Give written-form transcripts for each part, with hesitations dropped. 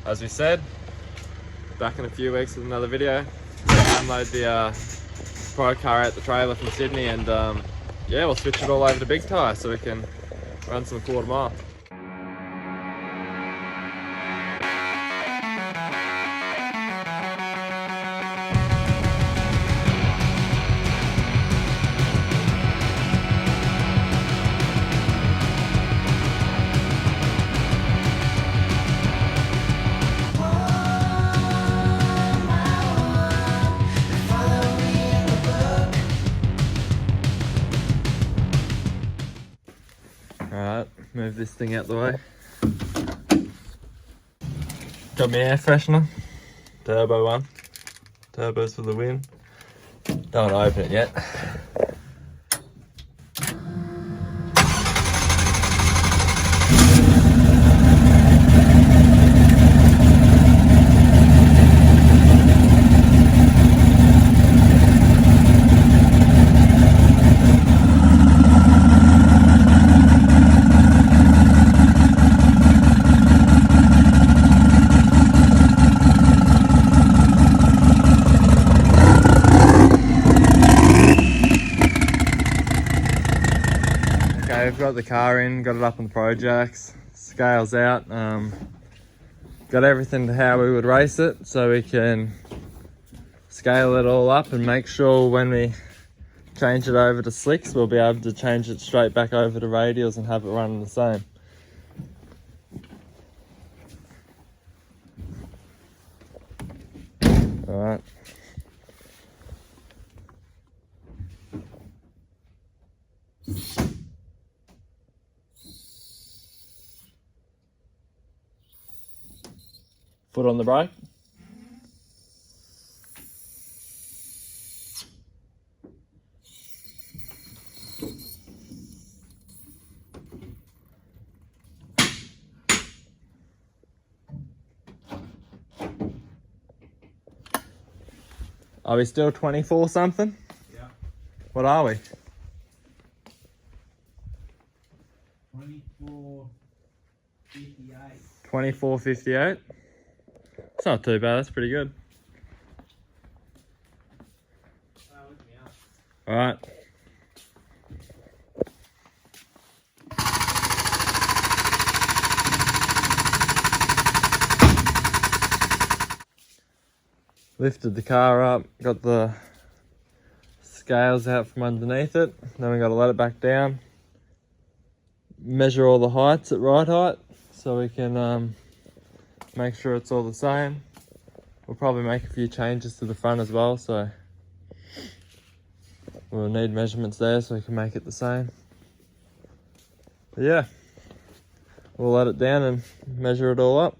as we said, back in a few weeks with another video. Unload the pro car out the trailer from Sydney, and yeah, we'll switch it all over to big tyre so we can run some quarter mile. Alright, move this thing out the way. Got my air freshener, turbo one. Turbos for the win. Don't want to open it yet. Okay, we've got the car in, got it up on the Pro Jacks, scales out, got everything to how we would race it, so we can scale it all up and make sure when we change it over to slicks, we'll be able to change it straight back over to radials and have it running the same. Alright. Foot on the brake. Are we still 24 something? Yeah. What are we? 24.58. 24.58? It's not too bad, that's pretty good. Alright. Lifted the car up, got the scales out from underneath it, then we got to let it back down, measure all the heights at right height so we can make sure it's all the same. We'll probably make a few changes to the front as well, so we'll need measurements there so we can make it the same. But yeah, we'll let it down and measure it all up.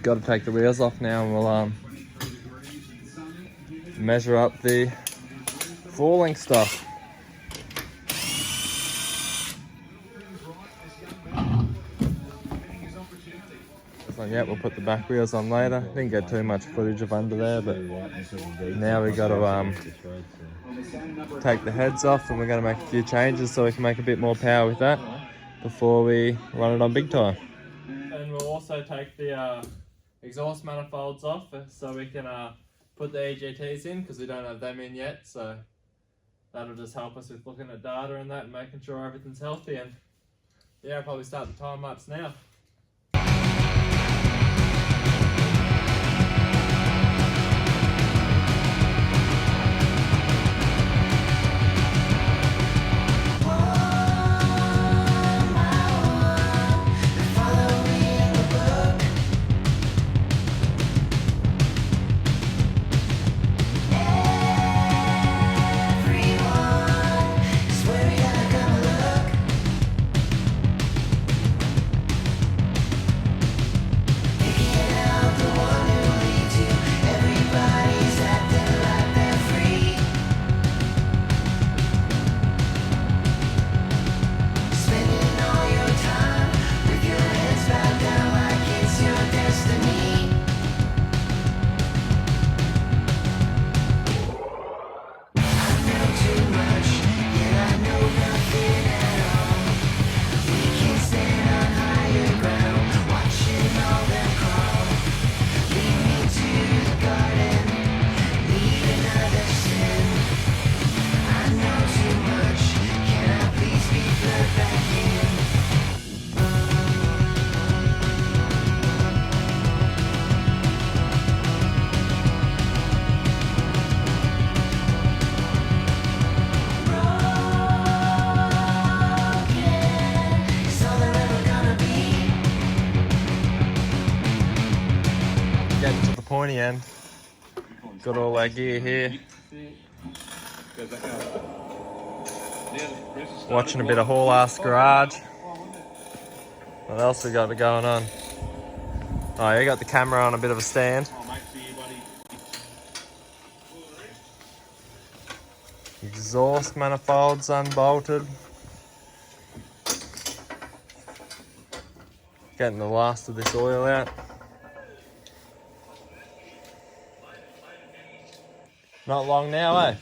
Got to take the wheels off now, and we'll measure up the falling stuff. So yeah, we'll put the back wheels on later. Didn't get too much footage of under there, but now we got to take the heads off, and we're going to make a few changes so we can make a bit more power with that before we run it on big time. And we'll also take the exhaust manifolds off so we can put the EGTs in, because we don't have them in yet, so that'll just help us with looking at data and that and making sure everything's healthy. And yeah, I'll probably start the time lapse now. Every pointy end. Got all our gear here. Watching a bit of haul ass garage. What else we got going on? Oh, you got the camera on a bit of a stand. Exhaust manifolds unbolted. Getting the last of this oil out. Not long now, eh?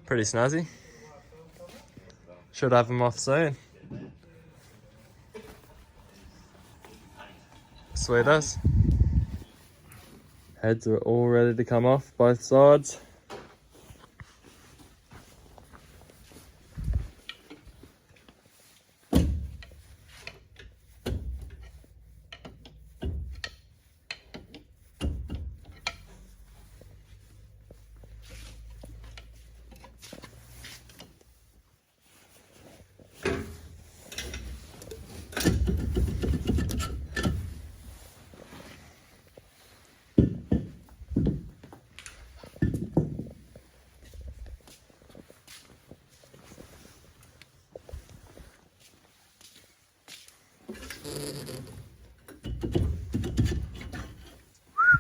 Pretty snazzy. Should have them off soon. Sweet as. Heads are all ready to come off both sides.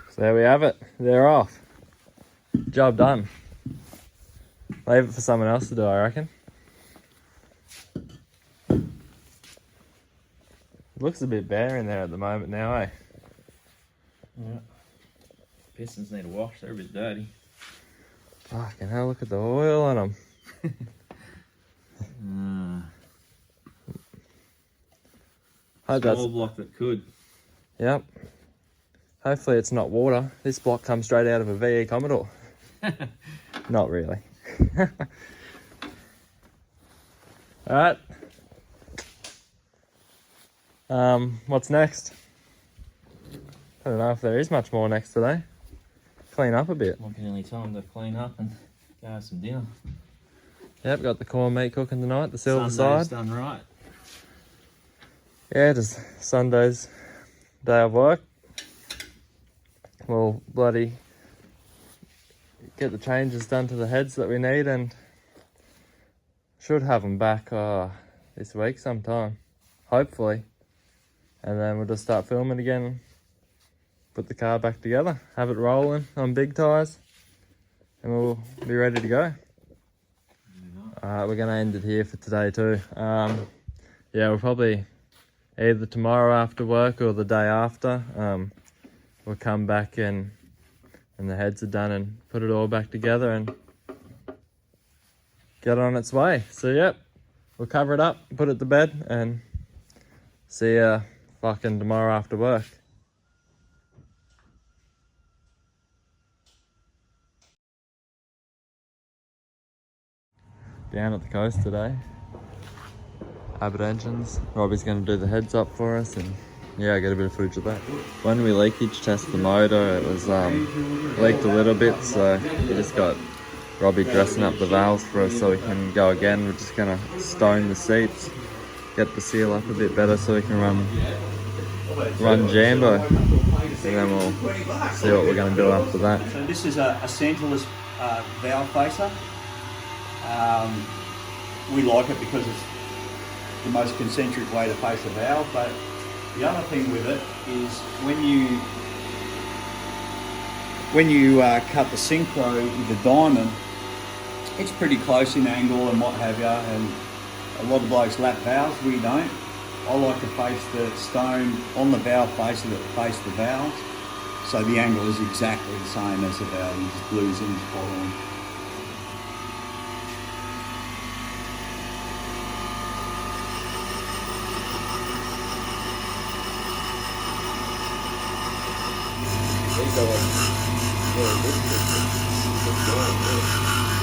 So there we have it. They're off. Job done. Leave it for someone else to do, I reckon. It looks a bit bare in there at the moment now, eh? Yeah. Pistons need a wash, they're a bit dirty. Fucking hell, look at the oil on them. Small block that could. Yep. Hopefully it's not water. This block comes straight out of a VE Commodore. Not really. Alright. What's next? I don't know if there is much more next today. Clean up a bit. Might be the only time to clean up and go have some dinner. Yep, got the corn meat cooking tonight, the silver Sunday's side. done right. Yeah, just Sunday's day of work. We'll bloody get the changes done to the heads that we need and should have them back this week sometime, hopefully. And then we'll just start filming again, put the car back together, have it rolling on big tyres, and we'll be ready to go. Alright, we're going to end it here for today too. Yeah, we'll probably either tomorrow after work or the day after. We'll come back and the heads are done and put it all back together and get on its way. So yep, we'll cover it up, put it to bed, and see ya fucking tomorrow after work. Down at the coast today. Abbott Engines. Robbie's going to do the heads up for us, and yeah, I get a bit of footage of that. When we leakage test the motor, it was leaked a little bit, so we just got Robbie dressing up the valves for us so we can go again. We're just going to stone the seats, get the seal up a bit better so we can run Jambo, and then we'll see what we're going to do after that. So this is a centerless valve facer. We like it because it's the most concentric way to face a valve, but the other thing with it is when you cut the synchro with the diamond, it's pretty close in angle and what have you, and a lot of blokes lap valves, we don't. I like to face the stone on the valve facer that face the valve, so the angle is exactly the same as the valve, you just lose in spot on.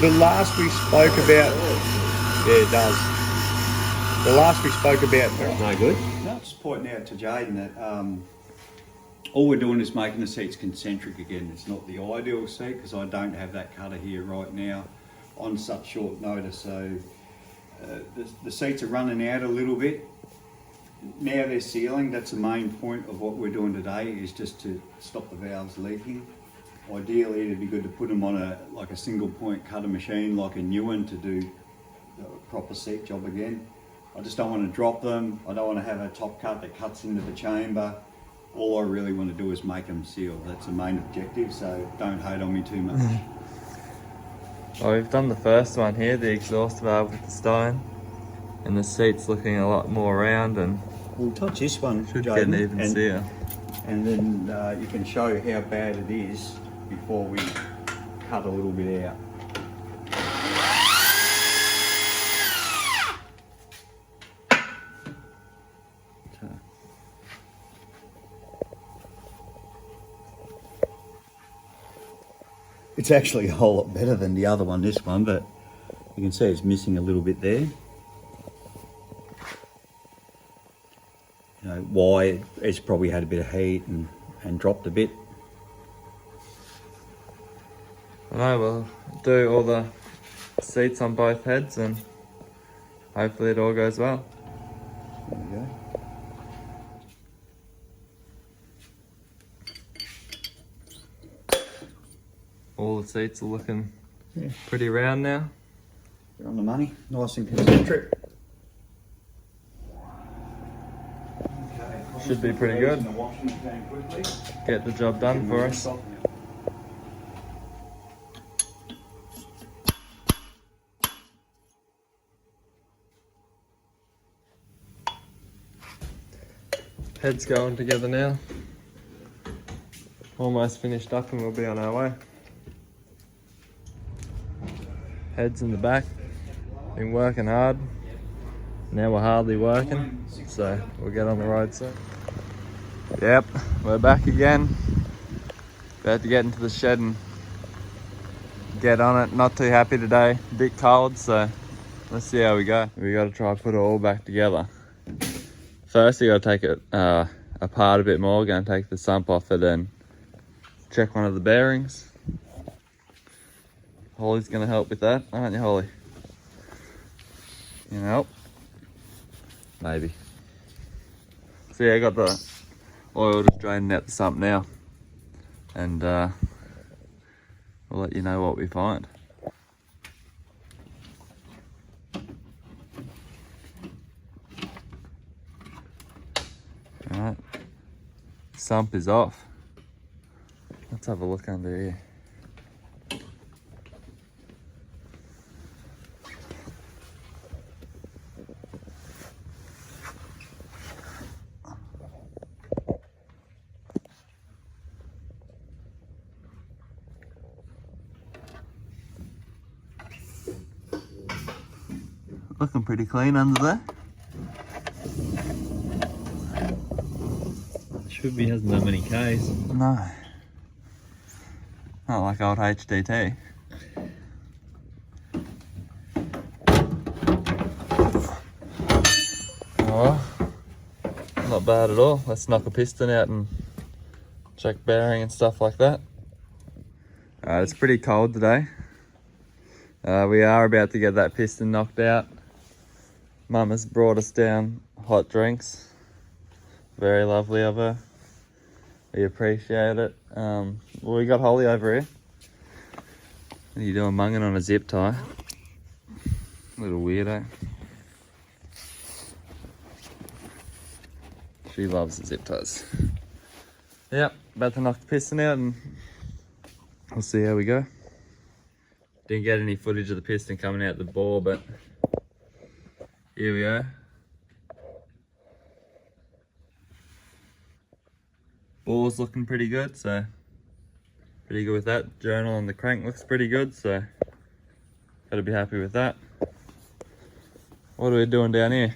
The last we spoke about, yeah, it does. The last we spoke about, no good. No, just pointing out to Jaden that all we're doing is making the seats concentric again. It's not the ideal seat because I don't have that cutter here right now. on such short notice. So the seats are running out a little bit. Now they're sealing. That's the main point of what we're doing today, is just to stop the valves leaking. Ideally, it'd be good to put them on a single point cutter machine, like a new one, to do a proper seat job again. I just don't want to drop them. I don't want to have a top cut that cuts into the chamber. All I really want to do is make them seal. That's the main objective, so don't hate on me too much. Well, we've done the first one here, the exhaust valve with the stone, and the seat's looking a lot more round, and We'll touch this one, should Jaden, get an even seal. and then you can show how bad it is before we cut a little bit out. It's actually a whole lot better than the other one, this one, but you can see it's missing a little bit there. You know, why it's probably had a bit of heat and dropped a bit. I know, we'll do all the seats on both heads and hopefully it all goes well. There we go. All the seats are looking pretty round now. You're on the money, nice and concentric. Okay, Should be pretty good. in the washing machine quickly. Get the job done for us. Heads going together now. Almost finished up and we'll be on our way. Heads in the back. Been working hard. Now we're hardly working, so we'll get on the road soon. Yep, we're back again. About to get into the shed and get on it. Not too happy today. A bit cold, so let's see how we go. We got to try and put it all back together. First, you got to take it apart a bit more. We're going to take the sump off it and check one of the bearings. Holly's going to help with that, aren't you, Holly? You know, help? Maybe. So yeah, I got the oil just draining out the sump now, and we'll let you know what we find. Alright, sump is off. Let's have a look under here. Looking pretty clean under there. Should be, hasn't done many Ks. No. Not like old HDT. Oh, not bad at all. Let's knock a piston out and check bearing and stuff like that. It's pretty cold today. We are about to get that piston knocked out. Mum has brought us down hot drinks. Very lovely of her. We appreciate it. Well, we got Holly over here. What are you doing, munging on a zip tie? Little weirdo. She loves the zip ties. Yep, about to knock the piston out and we'll see how we go. Didn't get any footage of the piston coming out the bore, but here we are. Bore's looking pretty good, so pretty good with that. Journal on the crank looks pretty good, so gotta be happy with that. What are we doing down here?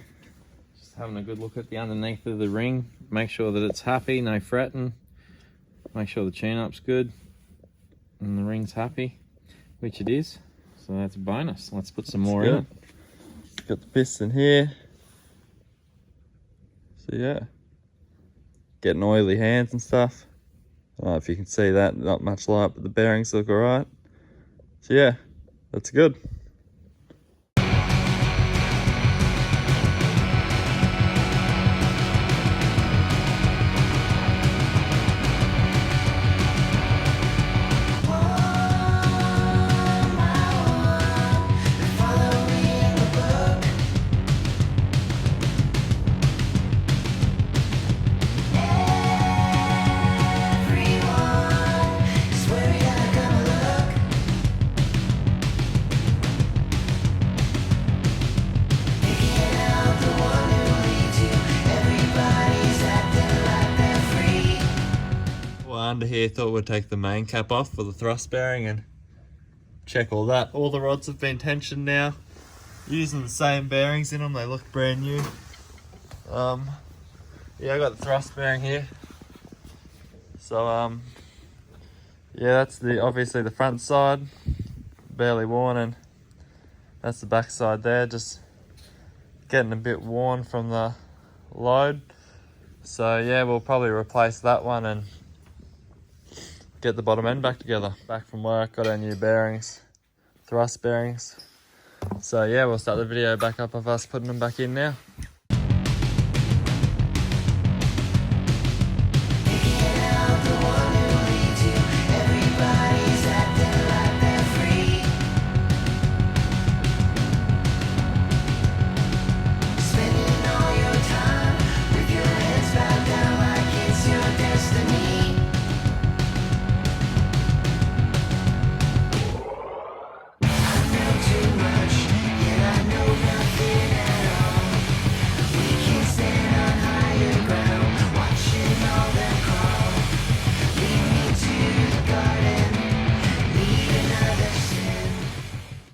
Just having a good look at the underneath of the ring. Make sure that it's happy, no fretting. Make sure the tune-up's good and the ring's happy, which it is. So that's a bonus. Let's put some more in it. Got the piston here. So yeah, getting oily hands and stuff. I don't know if you can see that, not much light, but the bearings look alright. So yeah, That's good. Under here, thought we'd take the main cap off for the thrust bearing and check all that. All the rods have been tensioned now, using the same bearings in them. They look brand new. Yeah, I got the thrust bearing here. So yeah, that's obviously the front side, barely worn, and that's the back side there, just getting a bit worn from the load. So yeah, we'll probably replace that one and get the bottom end back together. Back from work, got our new bearings, thrust bearings. So yeah, we'll start the video back up of us putting them back in now.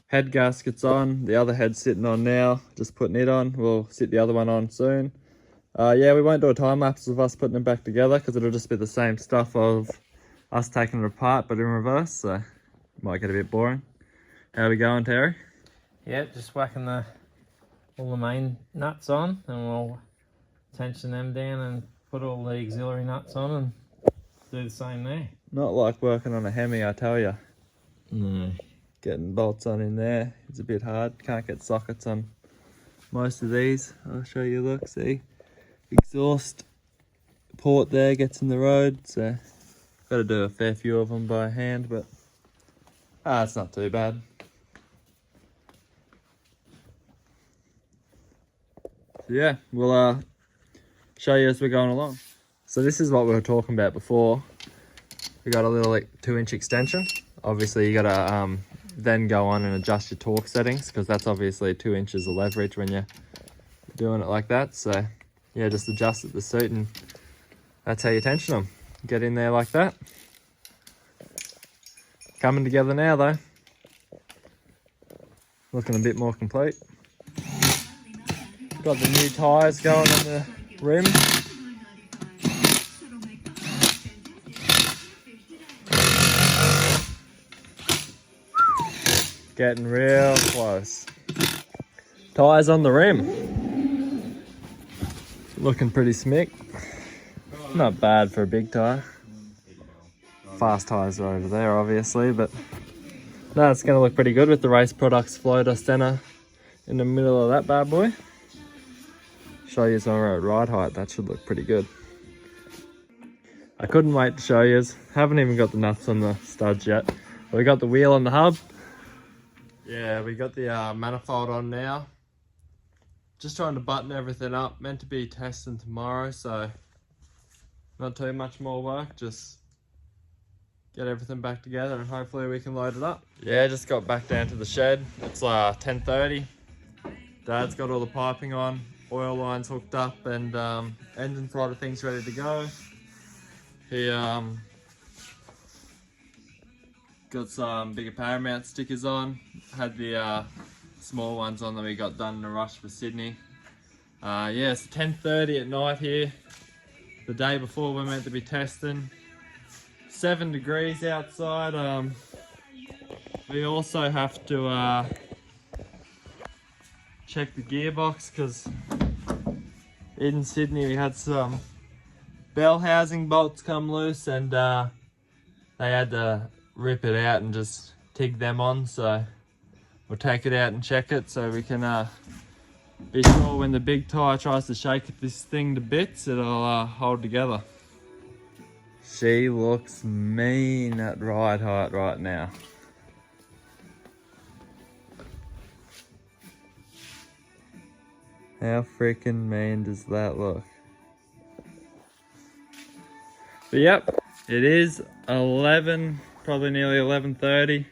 Head gasket's on, the other head's sitting on now, just putting it on. We'll sit the other one on soon. Yeah, we won't do a time lapse of us putting them back together because it'll just be the same stuff of us taking it apart but in reverse, so it might get a bit boring. How we going, Terry? Yeah, just whacking all the main nuts on, and we'll tension them down and put all the auxiliary nuts on and do the same there. Not like working on a Hemi, I tell you. No. Getting bolts on in there, it's a bit hard. Can't get sockets on most of these. I'll show you, look, see? Exhaust port there gets in the road, so got to do a fair few of them by hand, but it's not too bad. So yeah, we'll show you as we're going along. So this is what we were talking about before. We got a little 2-inch extension. Obviously you gotta then go on and adjust your torque settings, because that's obviously 2 inches of leverage when you're doing it like that. So yeah, just adjust it to suit, and that's how you tension them. Get in there like that. Coming together now though. Looking a bit more complete. Got the new tyres going on the rim. Getting real close. Tyres on the rim. Looking pretty smick. Not bad for a big tyre. Fast tyres are over there obviously, but no, it's going to look pretty good with the Race Products floater center in the middle of that bad boy. Show you some road ride height, that should look pretty good. I couldn't wait to show you. Haven't even got the nuts on the studs yet. But we got the wheel on the hub. Yeah, we got the manifold on now. Just trying to button everything up. Meant to be testing tomorrow, so not too much more work. Just get everything back together and hopefully we can load it up. Yeah, just got back down to the shed. It's 10:30. Dad's got all the piping on, oil lines hooked up, and engine side of things ready to go. He got some bigger paramount stickers on. Had the small ones on that we got done in a rush for Sydney. Yeah, it's 10:30 at night here. The day before we're meant to be testing. 7 degrees outside. We also have to check the gearbox because in Sydney we had some bell housing bolts come loose, and they had to rip it out and just TIG them on, so we'll take it out and check it so we can be sure when the big tyre tries to shake this thing to bits, it'll hold together. She looks mean at ride height right now. How freaking mean does that look? But yep, it is 11, probably nearly 11:30.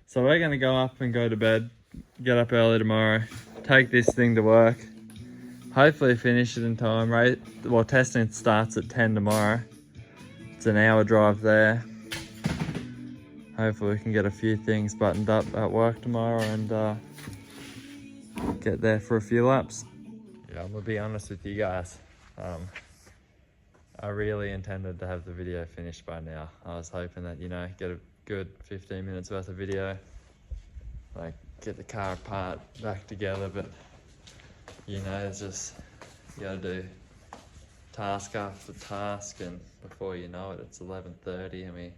So we're gonna go up and go to bed, get up early tomorrow, take this thing to work, hopefully finish it in time, right? Well, testing starts at 10 tomorrow. It's an hour drive there. Hopefully we can get a few things buttoned up at work tomorrow and get there for a few laps. Yeah, I'm gonna be honest with you guys. I really intended to have the video finished by now. I was hoping that, you know, get a good 15 minutes worth of video, like get the car apart, back together, but you know, it's just, you gotta do task after task, and before you know it, it's 11:30 and we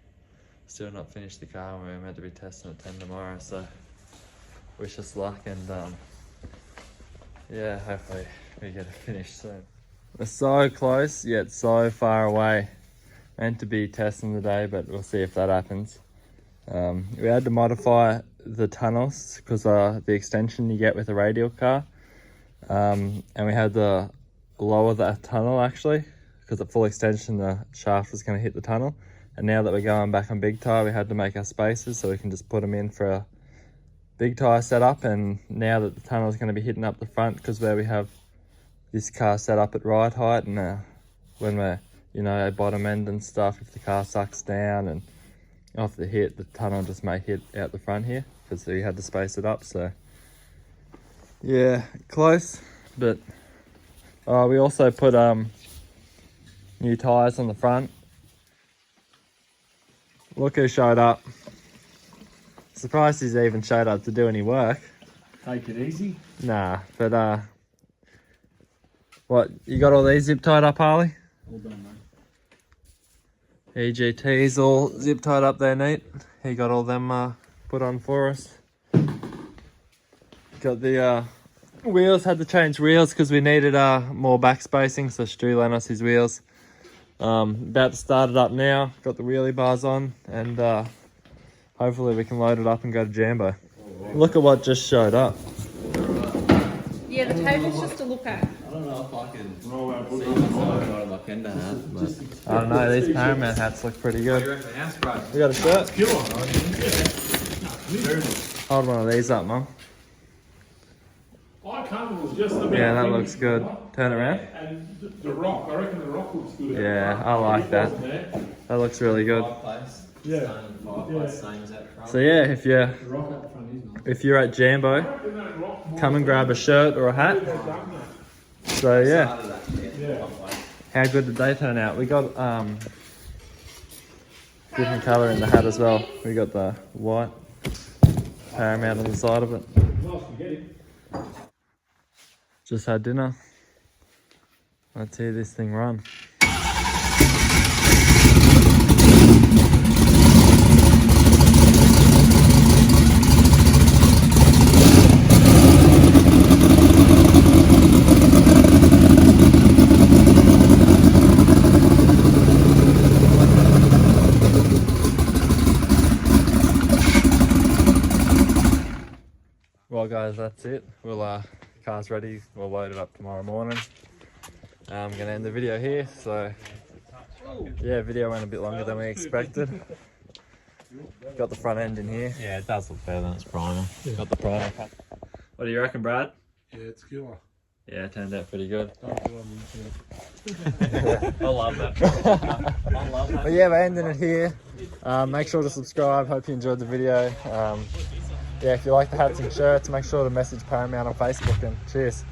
still not finished the car, and we're meant to be testing at 10 tomorrow, so wish us luck, and yeah, hopefully we get it finished soon. We're so close, yet so far away. Meant to be testing today, but we'll see if that happens. We had to modify the tunnels because the extension you get with a radial car. And we had to lower that tunnel actually, because at full extension the shaft was going to hit the tunnel. And now that we're going back on big tyre, we had to make our spaces so we can just put them in for a big tyre setup. And now that the tunnel is going to be hitting up the front, because where we have this car set up at ride height, and when we're, you know, at bottom end and stuff, if the car sucks down and off the hit, the tunnel just may hit out the front here, because we had to space it up. So yeah, close. But we also put new tyres on the front. Look who showed up. Surprised he's even showed up to do any work. Take it easy. Nah, but what, you got all these zip tied up, Harley? All done, mate. EGT's all zip tied up there neat. He got all them put on for us. Got the wheels, had to change wheels because we needed more back spacing, so Stu lent us his wheels. About to start it up now, got the wheelie bars on, and hopefully we can load it up and go to Jambo. Look at what just showed up. Yeah, the table's just to look at. I don't know if I can see myself out of my Penda hat, but I don't know, these paramount hats look pretty what do good. you reckon the house price? We got a shirt? Hold one of these up, Mum. Yeah, that looks good. Turn it around. And the rock, I reckon the rock looks good. Yeah, I like that. That looks really good. Fireplace. Yeah. Stone fireplace, same as that front. So yeah, if The rock at the front is nice. you're at Jambo, come and grab a shirt or a hat. So yeah, Yeah. how good did they turn out? We got different colour in the hat as well. We got the white paramount on the side of it. Nice spaghetti. Just had dinner. Let's hear this thing run. Well guys, that's it. We'll car's ready. We'll load it up tomorrow morning. I'm gonna end the video here. So yeah, video went a bit longer than we expected. Got the front end in here. Yeah, it does look better than its primer. Got the primer. What do you reckon, Brad? Yeah, it's killer. Yeah, it turned out pretty good. I love that. I love that. But yeah, we're ending it here. Make sure to subscribe. Hope you enjoyed the video. Yeah, if you like the hats and shirts, make sure to message Paramount on Facebook, and cheers.